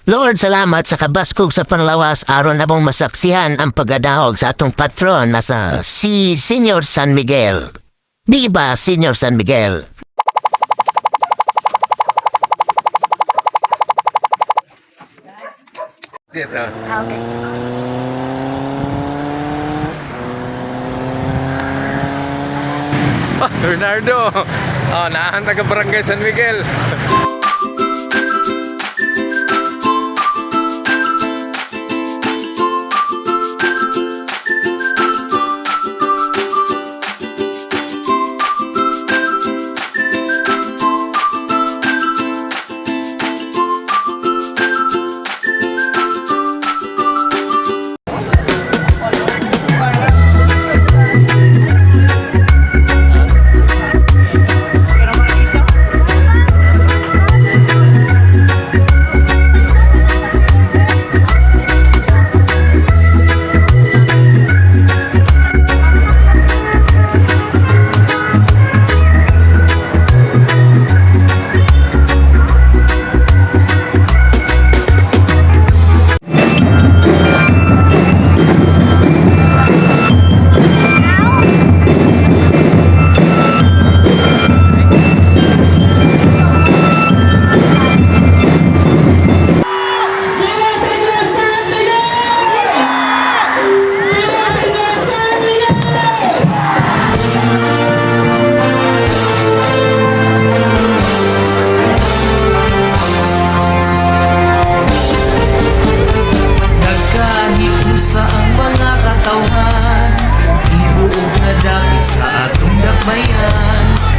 Lord, salamat sa kabaskog sa panlawas aron na mong masaksihan ang paggadahog sa atong patron na si Senior San Miguel. Di ba, Senior San Miguel? Okay. Bernardo, naahan taga Barangay San Miguel.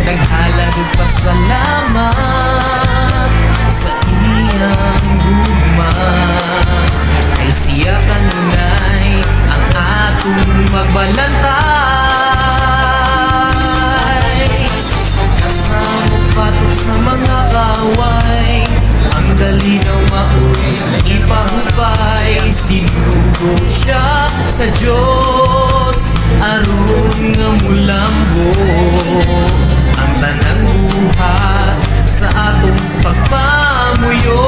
Naghalag pasalamat sa iyang guma. Kay siya kanunay ang atong magbalantay. Kasama patok sa mga kaway, ang dalinaw maoy ipahupay. Sinugo siya sa Diyos aron nga mulambo ang tanang buhat sa atong pagpamuyo.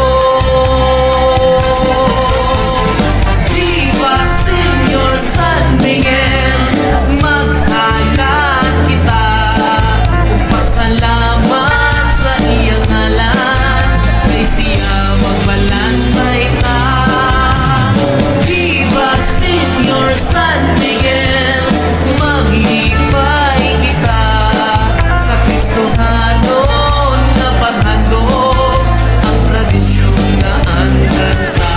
Viva Senior San Miguel, maghalat kita ug pasalamat sa iyang ngalan, kay siya magbalantay ta. Viva Senior San Miguel, maglipay kita sa Kristohanon na paghandog, ang tradisyon na andanta.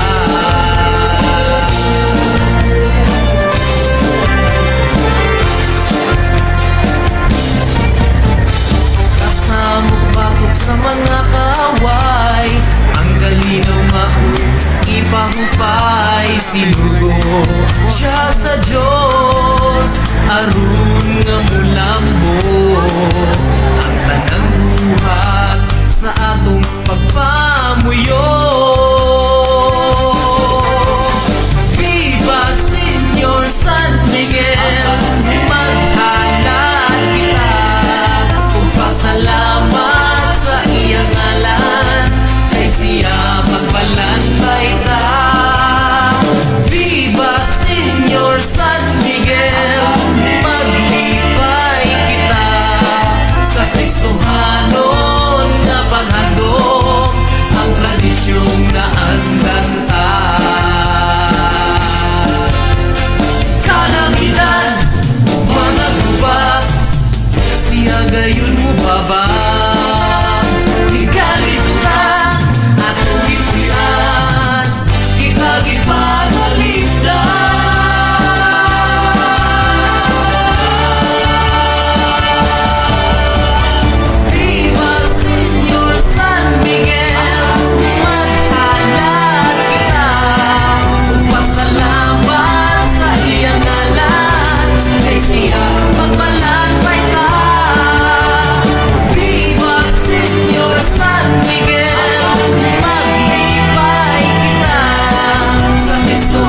Kasamok batok sa mga kaway, ang galinaw maoy ipahupay. Sinugo siya sa Diyos aron nga mulambo ang tanang buhat sa atong pagpamuyo. Viva Senior San Miguel, maghalat kita ug pasalamat sa iyang ngalan, kay siya magbalantay ta. Viva Senior San Miguel, maglipay kita sa Kristohanon na paghandog, ang tradisyong na andanta. Kalamidad, mga gubat, siya gayon mo baba. Higalitan at uwipuyan, ikagipagaligdan. Viva Senior San Miguel, maghalat kita ug pasalamat sa iyang ngalan, kay siya magbalantay ta. Viva Senior San Miguel, maglipay kita sa Kristo